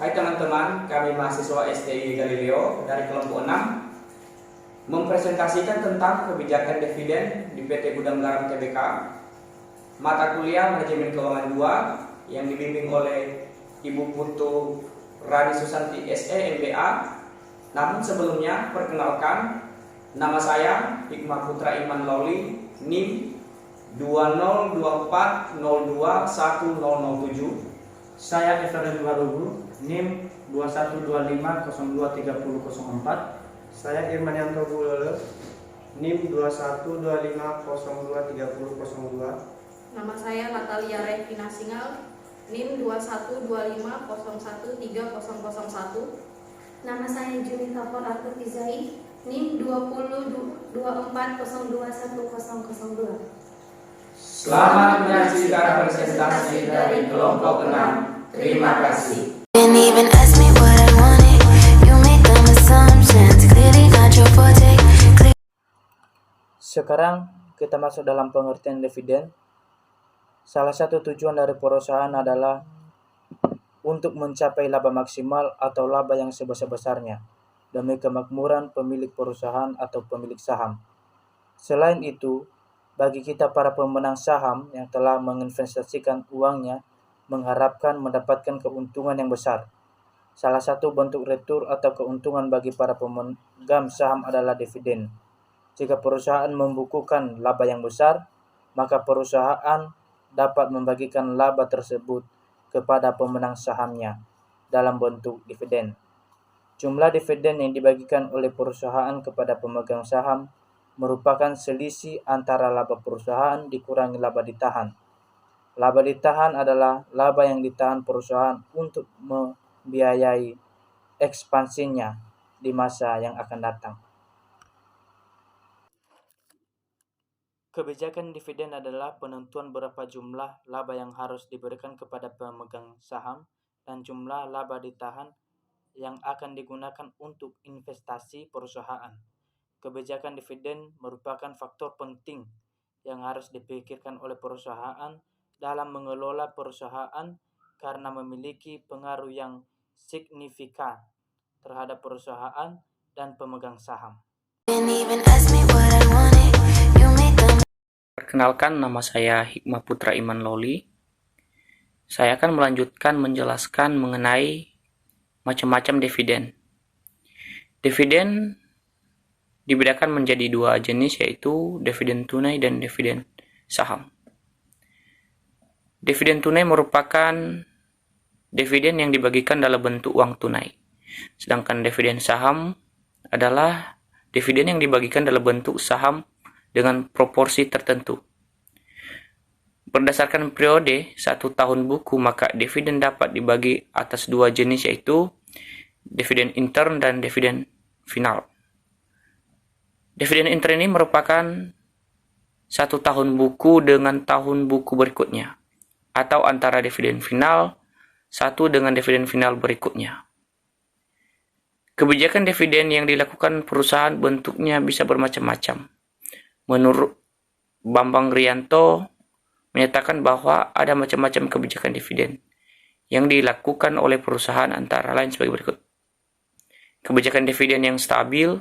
Hai teman-teman, kami mahasiswa STI Galileo dari kelompok 6 mempresentasikan tentang kebijakan dividen di PT Gudang Garam Tbk, mata kuliah Manajemen Keuangan 2 yang dibimbing oleh Ibu Putu Rani Susanti SE MBA. Namun sebelumnya, perkenalkan, nama saya Hikmah Putra Iman Loli, NIM 2024021007. Saya Evaden Warugu, NIM 2125023004. Saya Irmanyanto Bulolo, NIM 2125023002. Nama saya Natalia Revina Singal, NIM 2125013001. Nama saya Junita Arthur Pizai, NIM 2024021002. Selamat menyaksikan presentasi dari kelompok 6. Terima kasih. Didn't even ask me what I wanted. You make them assumptions. Clearly not your forte. Sekarang kita masuk dalam pengertian dividen. Salah satu tujuan dari perusahaan adalah untuk mencapai laba maksimal atau laba yang sebesar-besarnya demi kemakmuran pemilik perusahaan atau pemilik saham. Selain itu, bagi kita para pemenang saham yang telah menginvestasikan uangnya mengharapkan mendapatkan keuntungan yang besar. Salah satu bentuk retur atau keuntungan bagi para pemegang saham adalah dividen. Jika perusahaan membukukan laba yang besar, maka perusahaan dapat membagikan laba tersebut kepada pemenang sahamnya dalam bentuk dividen. Jumlah dividen yang dibagikan oleh perusahaan kepada pemegang saham merupakan selisih antara laba perusahaan dikurangi laba ditahan. Laba ditahan adalah laba yang ditahan perusahaan untuk membiayai ekspansinya di masa yang akan datang. Kebijakan dividen adalah penentuan berapa jumlah laba yang harus diberikan kepada pemegang saham dan jumlah laba ditahan yang akan digunakan untuk investasi perusahaan. Kebijakan dividen merupakan faktor penting yang harus dipikirkan oleh perusahaan dalam mengelola perusahaan karena memiliki pengaruh yang signifikan terhadap perusahaan dan pemegang saham. Didn't even ask me what I wanted. You make them. Perkenalkan, nama saya Hikmah Putra Iman Loli. Saya akan melanjutkan menjelaskan mengenai macam-macam dividen. Dividen dibedakan menjadi dua jenis, yaitu dividen tunai dan dividen saham. Dividen tunai merupakan dividen yang dibagikan dalam bentuk uang tunai. Sedangkan dividen saham adalah dividen yang dibagikan dalam bentuk saham dengan proporsi tertentu. Berdasarkan periode 1 tahun buku, maka dividen dapat dibagi atas dua jenis, yaitu dividen intern dan dividen final. Dividen intern ini merupakan 1 tahun buku dengan tahun buku berikutnya, atau antara dividen final satu dengan dividen final berikutnya. Kebijakan dividen yang dilakukan perusahaan bentuknya bisa bermacam-macam. Menurut Bambang Rianto menyatakan bahwa ada macam-macam kebijakan dividen yang dilakukan oleh perusahaan, antara lain sebagai berikut. Kebijakan dividen yang stabil,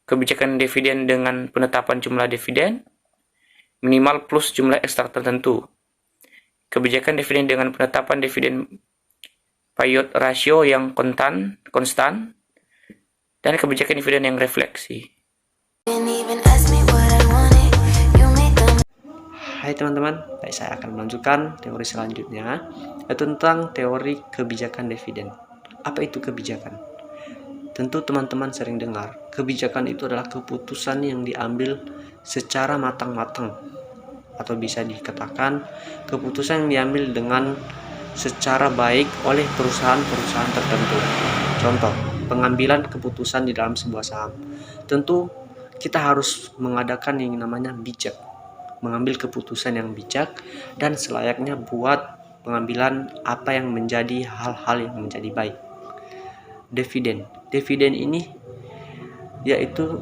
kebijakan dividen dengan penetapan jumlah dividen minimal plus jumlah ekstra tertentu, kebijakan dividen dengan penetapan dividen payout ratio yang konstan, dan kebijakan dividen yang refleksi. Didn't even ask me what I wanted. You make them. Hai teman-teman, baik, saya akan melanjutkan teori selanjutnya, yaitu tentang teori kebijakan dividen. Apa itu kebijakan? Tentu teman-teman sering dengar, kebijakan itu adalah keputusan yang diambil secara matang-matang, atau bisa dikatakan keputusan yang diambil dengan secara baik oleh perusahaan-perusahaan tertentu. Contoh, pengambilan keputusan di dalam sebuah saham. Tentu kita harus mengadakan yang namanya bijak, mengambil keputusan yang bijak dan selayaknya buat pengambilan apa yang menjadi hal-hal yang menjadi baik. Dividen ini yaitu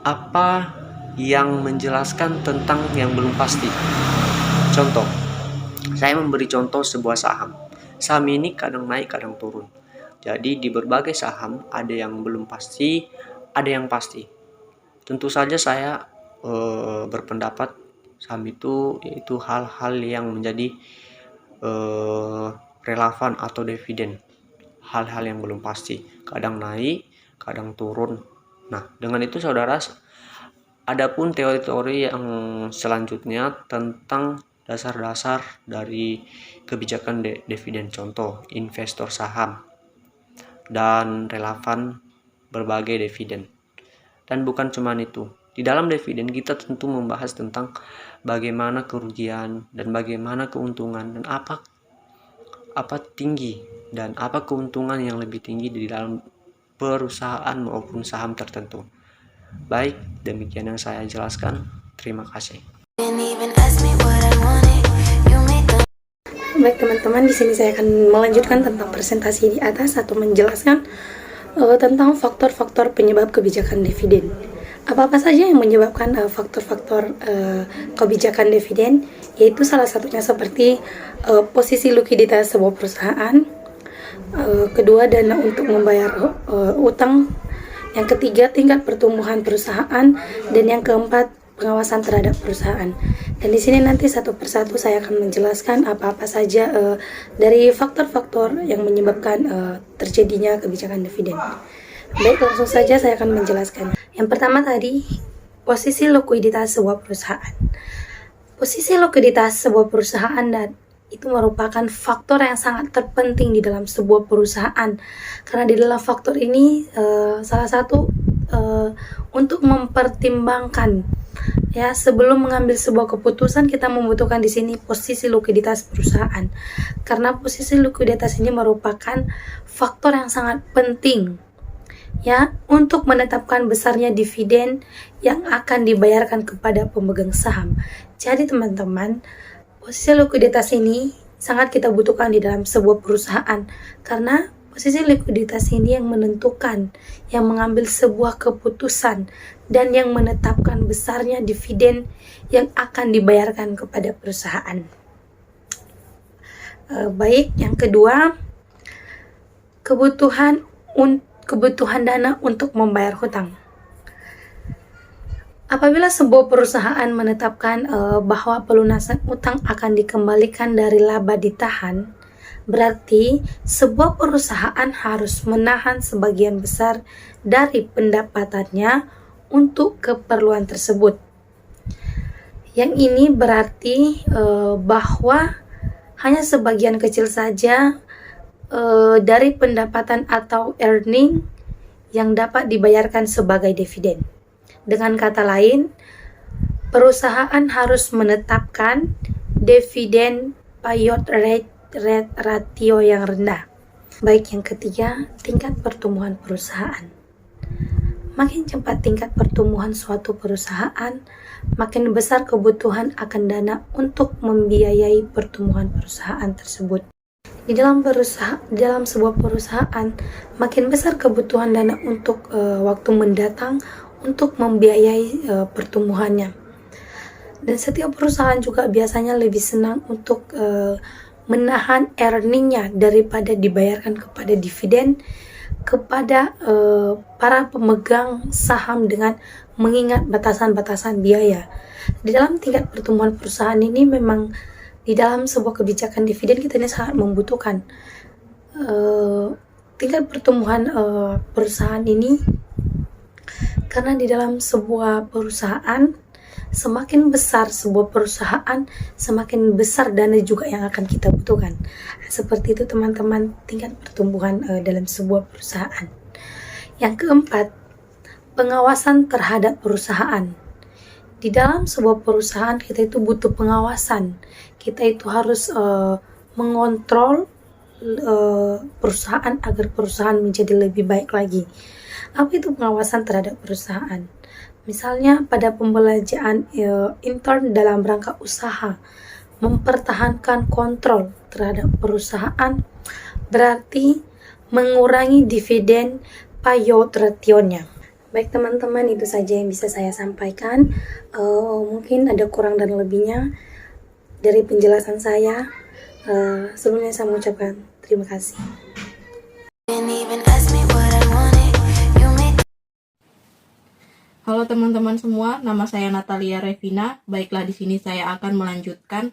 apa yang menjelaskan tentang yang belum pasti. Contoh, saya memberi contoh sebuah saham. saham ini kadang naik kadang turun. Jadi di berbagai saham ada yang belum pasti, ada yang pasti. Tentu saja saya berpendapat saham itu yaitu hal-hal yang menjadi relevan atau dividen. Hal-hal yang belum pasti, kadang naik, kadang turun. Nah, dengan itu saudara, adapun teori-teori yang selanjutnya tentang dasar-dasar dari kebijakan dividen, contoh investor saham dan relevan berbagai dividen. Dan bukan cuma itu, di dalam dividen kita tentu membahas tentang bagaimana kerugian dan bagaimana keuntungan dan apa tinggi dan apa keuntungan yang lebih tinggi di dalam perusahaan maupun saham tertentu. Baik, demikian yang saya jelaskan. Terima kasih. Didn't even ask me what I wanted. You made the Baik teman-teman, di sini saya akan melanjutkan tentang presentasi di atas atau menjelaskan tentang faktor-faktor penyebab kebijakan dividen. Apa-apa saja yang menyebabkan faktor-faktor kebijakan dividen, yaitu salah satunya seperti posisi likuiditas sebuah perusahaan, kedua dana untuk membayar utang, yang ketiga tingkat pertumbuhan perusahaan, dan yang keempat pengawasan terhadap perusahaan. Dan di sini nanti satu persatu saya akan menjelaskan apa-apa saja dari faktor-faktor yang menyebabkan terjadinya kebijakan dividen. Baik, langsung saja saya akan menjelaskan. Yang pertama tadi, posisi likuiditas sebuah perusahaan. Posisi likuiditas sebuah perusahaan dan itu merupakan faktor yang sangat terpenting di dalam sebuah perusahaan, karena di dalam faktor ini salah satu untuk mempertimbangkan, ya, sebelum mengambil sebuah keputusan kita membutuhkan di sini posisi likuiditas perusahaan, karena posisi likuiditas ini merupakan faktor yang sangat penting, ya, untuk menetapkan besarnya dividen yang akan dibayarkan kepada pemegang saham. Jadi teman-teman, posisi likuiditas ini sangat kita butuhkan di dalam sebuah perusahaan, karena posisi likuiditas ini yang menentukan, yang mengambil sebuah keputusan, dan yang menetapkan besarnya dividen yang akan dibayarkan kepada perusahaan. Baik, yang kedua, kebutuhan dana untuk membayar hutang. Apabila sebuah perusahaan menetapkan bahwa pelunasan utang akan dikembalikan dari laba ditahan, berarti sebuah perusahaan harus menahan sebagian besar dari pendapatannya untuk keperluan tersebut. Yang ini berarti bahwa hanya sebagian kecil saja dari pendapatan atau earning yang dapat dibayarkan sebagai dividen. Dengan kata lain, perusahaan harus menetapkan dividen payout ratio yang rendah. Baik, yang ketiga, tingkat pertumbuhan perusahaan. Makin cepat tingkat pertumbuhan suatu perusahaan, makin besar kebutuhan akan dana untuk membiayai pertumbuhan perusahaan tersebut. Di dalam sebuah perusahaan, makin besar kebutuhan dana untuk waktu mendatang untuk membiayai pertumbuhannya. Dan setiap perusahaan juga biasanya lebih senang untuk menahan earningnya daripada dibayarkan kepada dividen kepada para pemegang saham dengan mengingat batasan-batasan biaya. Di dalam tingkat pertumbuhan perusahaan ini memang di dalam sebuah kebijakan dividen kita ini sangat membutuhkan tingkat pertumbuhan perusahaan ini, karena di dalam sebuah perusahaan semakin besar sebuah perusahaan, semakin besar dana juga yang akan kita butuhkan. Seperti itu teman-teman, tingkat pertumbuhan dalam sebuah perusahaan. Yang keempat, pengawasan terhadap perusahaan. Di dalam sebuah perusahaan kita itu butuh pengawasan. Kita itu harus mengontrol perusahaan agar perusahaan menjadi lebih baik lagi. Apa itu pengawasan terhadap perusahaan? Misalnya pada pembelanjaan intern dalam rangka usaha, mempertahankan kontrol terhadap perusahaan berarti mengurangi dividen payout ratio-nya. Baik teman-teman, itu saja yang bisa saya sampaikan. Mungkin ada kurang dan lebihnya dari penjelasan saya. Sebelumnya saya mengucapkan Terima kasih. Didn't even ask me what I wanted. You make Halo teman-teman semua, nama saya Natalia Revina. Baiklah, di sini saya akan melanjutkan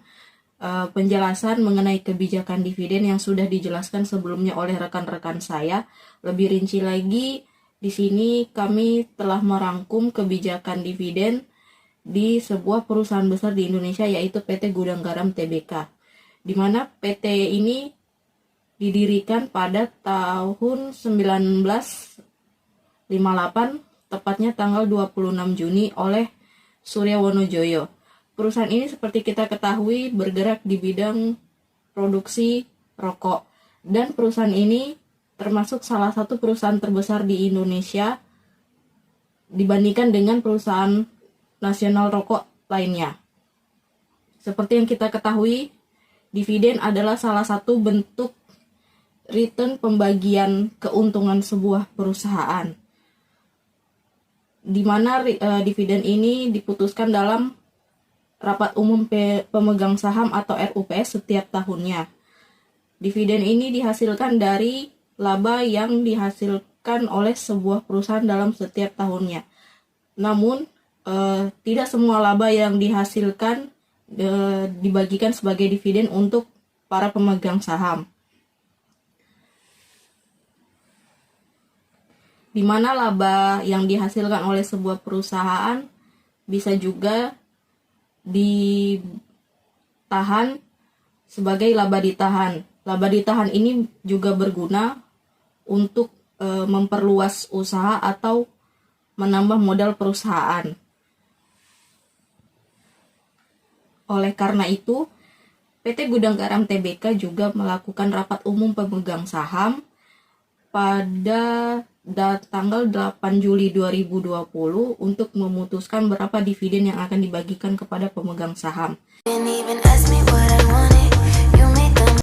penjelasan mengenai kebijakan dividen yang sudah dijelaskan sebelumnya oleh rekan-rekan saya. Lebih rinci lagi, di sini kami telah merangkum kebijakan dividen di sebuah perusahaan besar di Indonesia, yaitu PT Gudang Garam Tbk, di mana PT ini didirikan pada tahun 1958, tepatnya tanggal 26 Juni oleh Surya Wonojoyo. Perusahaan ini seperti kita ketahui bergerak di bidang produksi rokok, dan perusahaan ini termasuk salah satu perusahaan terbesar di Indonesia dibandingkan dengan perusahaan nasional rokok lainnya. Seperti yang kita ketahui, dividen adalah salah satu bentuk return pembagian keuntungan sebuah perusahaan, di mana dividen ini diputuskan dalam rapat umum pemegang saham atau RUPS setiap tahunnya. Dividen ini dihasilkan dari laba yang dihasilkan oleh sebuah perusahaan dalam setiap tahunnya. Namun, tidak semua laba yang dihasilkan dibagikan sebagai dividen untuk para pemegang saham, di mana laba yang dihasilkan oleh sebuah perusahaan bisa juga ditahan sebagai laba ditahan. Laba ditahan ini juga berguna untuk memperluas usaha atau menambah modal perusahaan. Oleh karena itu, PT Gudang Garam Tbk juga melakukan rapat umum pemegang saham pada tanggal 8 Juli 2020 untuk memutuskan berapa dividen yang akan dibagikan kepada pemegang saham. didn't even ask me what